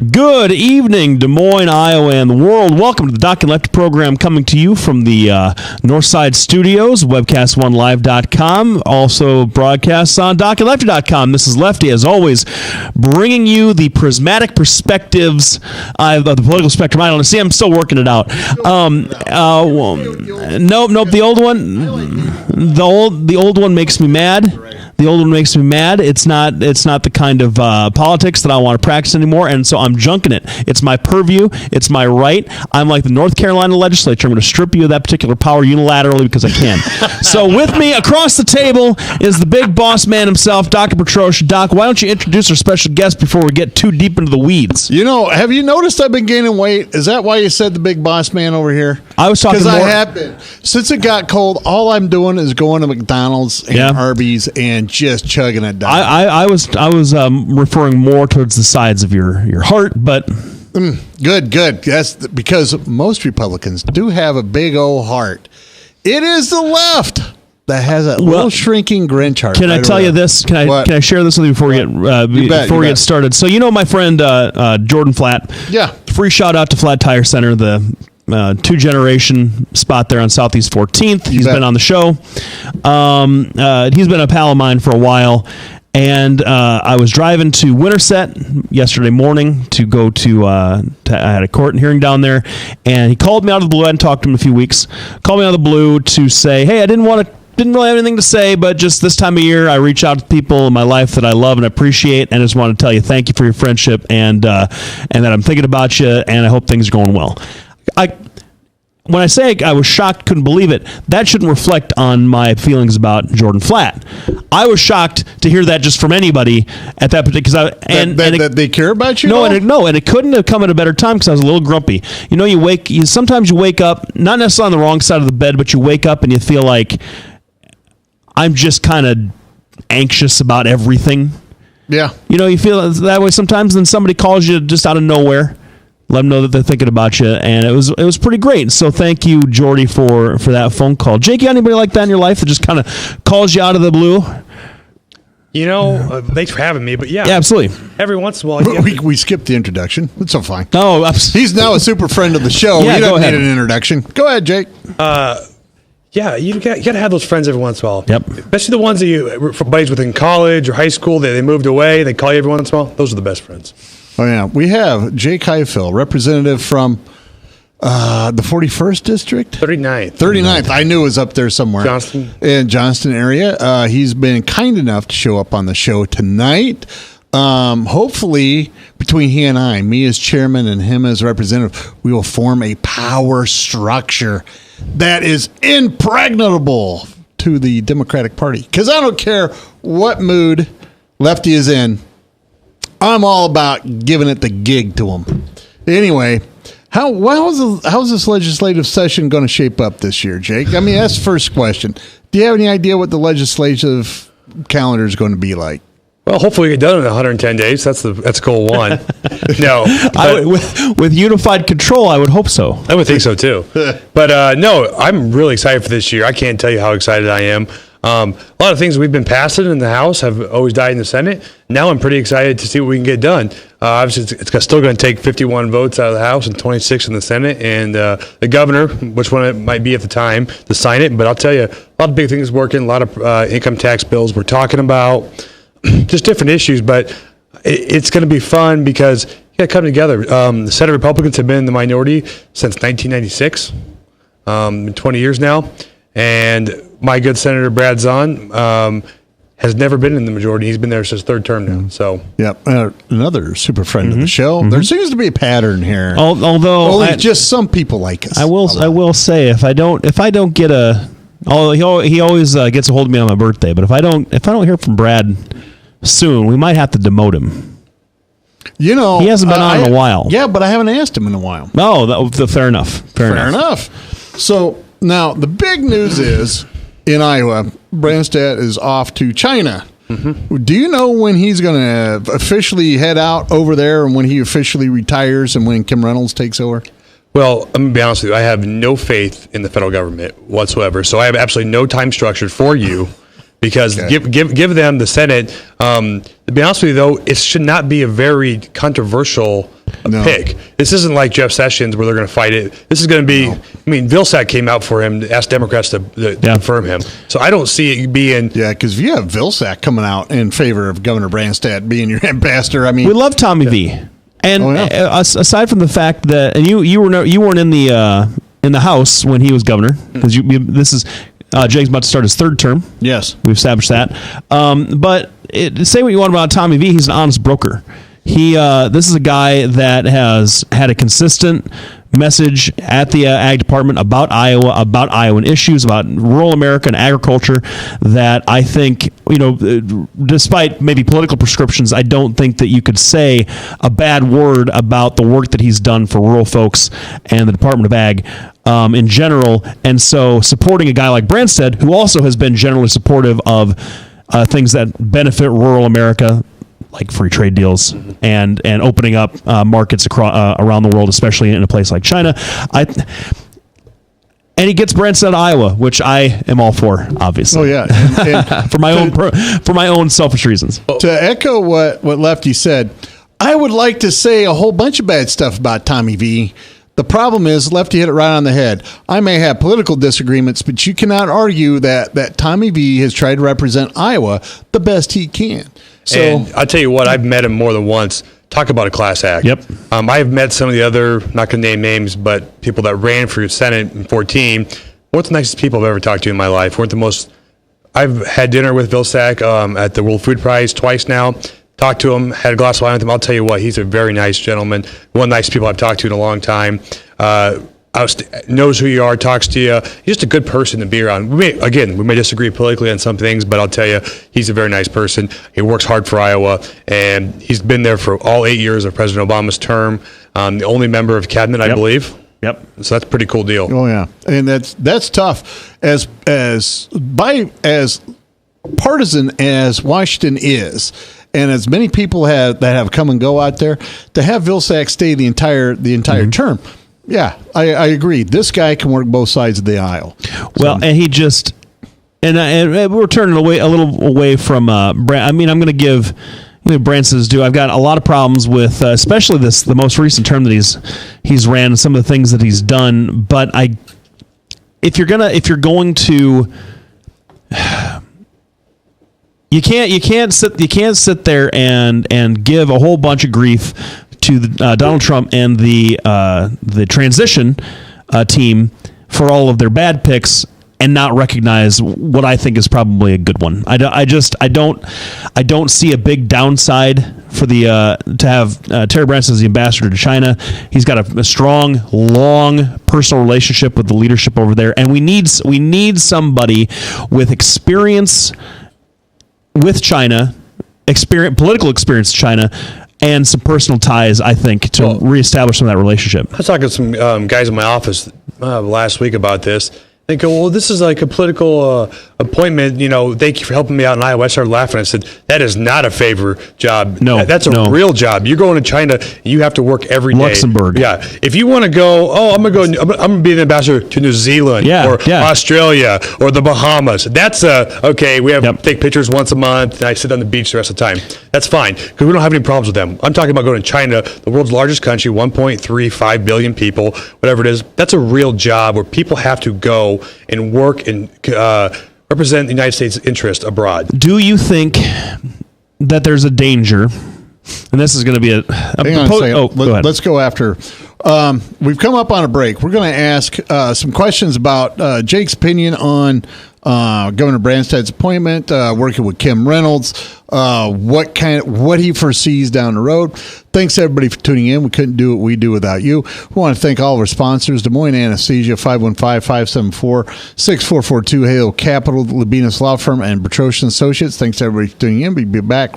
Good evening, Des Moines, Iowa, and the world. Welcome to the Doc and Lefty program, coming to you from the Northside Studios, webcast1live.com, also broadcasts on docandlefty.com. This is Lefty, as always, bringing you the prismatic perspectives of the political spectrum. I don't know. See, I'm still working it out. Nope. The old one, the old one makes me mad. The old one makes me mad. It's not the kind of politics that I want to practice anymore, and so I'm junking it. It's my purview. It's my right. I'm like the North Carolina legislature. I'm going to strip you of that particular power unilaterally because I can. So with me across the table is the big boss man himself, Dr. Petrosh. Doc, why don't you introduce our special guest before we get too deep into the weeds? You know, have you noticed I've been gaining weight? Is that why you said the big boss man over here? I was talking more. Because I have been. Since it got cold, all I'm doing is going to McDonald's and Arby's and just chugging it down. I was referring more towards the sides of your heart, but good. That's because most Republicans do have a big old heart. It is the left that has a little shrinking Grinch heart. Can I tell you this? Can I share this with you before we get started? So you know my friend Jordan Flatt. Yeah. Free shout out to Flat Tire Center, the two-generation spot there on Southeast 14th. He's been on the show. He's been a pal of mine for a while. And I was driving to Winterset yesterday morning to go to I had a court hearing down there. And he called me out of the blue. I hadn't talked to him in a few weeks. Called me out of the blue to say, hey, I didn't really have anything to say, but just this time of year, I reach out to people in my life that I love and appreciate, and I just want to tell you thank you for your friendship, and that I'm thinking about you, and I hope things are going well. When I say I was shocked, couldn't believe it, that shouldn't reflect on my feelings about Jordan Flatt. I was shocked to hear that just from anybody at that particular. That they care about you. No, and it couldn't have come at a better time because I was a little grumpy. You know, sometimes you wake up not necessarily on the wrong side of the bed, but you wake up and you feel like I'm just kind of anxious about everything. Yeah, you know, you feel that way sometimes. Then somebody calls you just out of nowhere. Let them know that they're thinking about you, and it was pretty great. So thank you, Jordy, for that phone call. Jake, you got anybody like that in your life that just kind of calls you out of the blue? You know, thanks for having me, but yeah, absolutely. Every once in a while, we skipped the introduction. It's so fine. No, he's now a super friend of the show. Yeah, he doesn't need an introduction. Go ahead, Jake. Yeah, you got to have those friends every once in a while. Yep. Especially the ones that you were buddies with in college or high school. They moved away. They call you every once in a while. Those are the best friends. Oh, yeah. We have Jake Highfill, representative from the 41st District? 39th. I knew it was up there somewhere. In Johnston area. He's been kind enough to show up on the show tonight. Hopefully, between he and I, me as chairman and him as representative, we will form a power structure that is impregnable to the Democratic Party. Because I don't care what mood Lefty is in. I'm all about giving it the gig to him. Anyway, how's this legislative session going to shape up this year, Jake? I mean, that's the first question. Do you have any idea what the legislative calendar is going to be like? Well, hopefully we get done in 110 days. That's goal one. No, with unified control, I would hope so. I would think so too. But no, I'm really excited for this year. I can't tell you how excited I am. A lot of things we've been passing in the House have always died in the Senate. Now I'm pretty excited to see what we can get done. Obviously, it's still going to take 51 votes out of the House and 26 in the Senate, and the governor, which one it might be at the time, to sign it. But I'll tell you, a lot of big things working, a lot of income tax bills we're talking about, just different issues. But it's going to be fun because you got to come together. The Senate Republicans have been in the minority since 1996, 20 years now. And my good Senator Brad Zahn has never been in the majority. He's been there since third term now. So, yep, another super friend of the show. There seems to be a pattern here. Although just some people like us. I will say if I don't get he always gets a hold of me on my birthday. But if I don't hear from Brad soon, we might have to demote him. You know, he hasn't been on in a while. Yeah, but I haven't asked him in a while. Oh, fair enough. Fair enough. So now the big news is in Iowa, Branstad is off to China. Mm-hmm. Do you know when he's going to officially head out over there and when he officially retires and when Kim Reynolds takes over? Well, I'm going to be honest with you. I have no faith in the federal government whatsoever. So I have absolutely no time structured for you because give them the Senate. To be honest with you, though, it should not be a very controversial pick. This isn't like Jeff Sessions where they're going to fight it. This is going to be. No. I mean, Vilsack came out for him to ask Democrats to confirm him. So I don't see it being. Yeah, because if you have Vilsack coming out in favor of Governor Branstad being your ambassador, I mean, we love Tommy V. And aside from the fact that, and you weren't in the House when he was governor, because this is Jake's about to start his third term. Yes, we've established that. But say what you want about Tommy V, he's an honest broker. This is a guy that has had a consistent message at the Ag Department about Iowa, about Iowan issues, about rural America and agriculture that I think, despite maybe political prescriptions, I don't think that you could say a bad word about the work that he's done for rural folks and the Department of Ag in general. And so supporting a guy like Branstad, who also has been generally supportive of things that benefit rural America, like free trade deals and opening up markets around the world, especially in a place like China. And he gets Branstad out of Iowa, which I am all for, obviously. Oh yeah, and for my own selfish reasons. To echo what Lefty said, I would like to say a whole bunch of bad stuff about Tommy V. The problem is, Lefty hit it right on the head. I may have political disagreements, but you cannot argue that Tommy V has tried to represent Iowa the best he can. So and I'll tell you what, I've met him more than once. Talk about a class act. Yep. I've met some of the other, not going to name names, but people that ran for Senate in 2014. Weren't the nicest people I've ever talked to in my life. Weren't the most. I've had dinner with Vilsack at the World Food Prize twice now. Talked to him, had a glass of wine with him. I'll tell you what, he's a very nice gentleman. One of the nicest people I've talked to in a long time. Knows who you are, talks to you. He's just a good person to be around. We may disagree politically on some things, but I'll tell you, he's a very nice person. He works hard for Iowa, and he's been there for all 8 years of President Obama's term. The only member of cabinet, I believe. Yep. So that's a pretty cool deal. Oh yeah, and that's tough. As partisan as Washington is, and as many people that have come and go out there, to have Vilsack stay the entire term. Yeah, I agree. This guy can work both sides of the aisle. Well, and he just and we're turning a little away from Brand. I mean, I'm going to give Branstad's due. I've got a lot of problems with, especially the most recent term that he's ran, some of the things that he's done. But if you're going to, you can't sit there and give a whole bunch of grief to Donald Trump and the transition team for all of their bad picks and not recognize what I think is probably a good one. I don't see a big downside for to have Terry Branstad as the ambassador to China. He's got a strong, long personal relationship with the leadership over there, and we need somebody with experience with China, political experience to China, and some personal ties, I think, to reestablish some of that relationship. I was talking to some guys in my office last week about this. They go, well, this is like a political appointment. Thank you for helping me out in Iowa. I started laughing. I said, that is not a favor job. No, that's a real job. You're going to China. You have to work every day. Luxembourg. Yeah. If you want to go, I'm going to be an ambassador to New Zealand or Australia or the Bahamas. That's okay. We have take pictures once a month, and I sit on the beach the rest of the time. That's fine because we don't have any problems with them. I'm talking about going to China, the world's largest country, 1.35 billion people, whatever it is. That's a real job where people have to go and work and represent the United States' interest abroad. Do you think that there's a danger, and this is going to be hang on a second. Go ahead. Let's go after. We've come up on a break. We're going to ask some questions about Jake's opinion on Governor Branstad's appointment, working with Kim Reynolds, what he foresees down the road. Thanks everybody for tuning in. We couldn't do what we do without you. We want to thank all of our sponsors: Des Moines Anesthesia, 515-574-6442, Halo Capital, Labinas Law Firm, and Bertrosian Associates. Thanks everybody for tuning in. We'll be back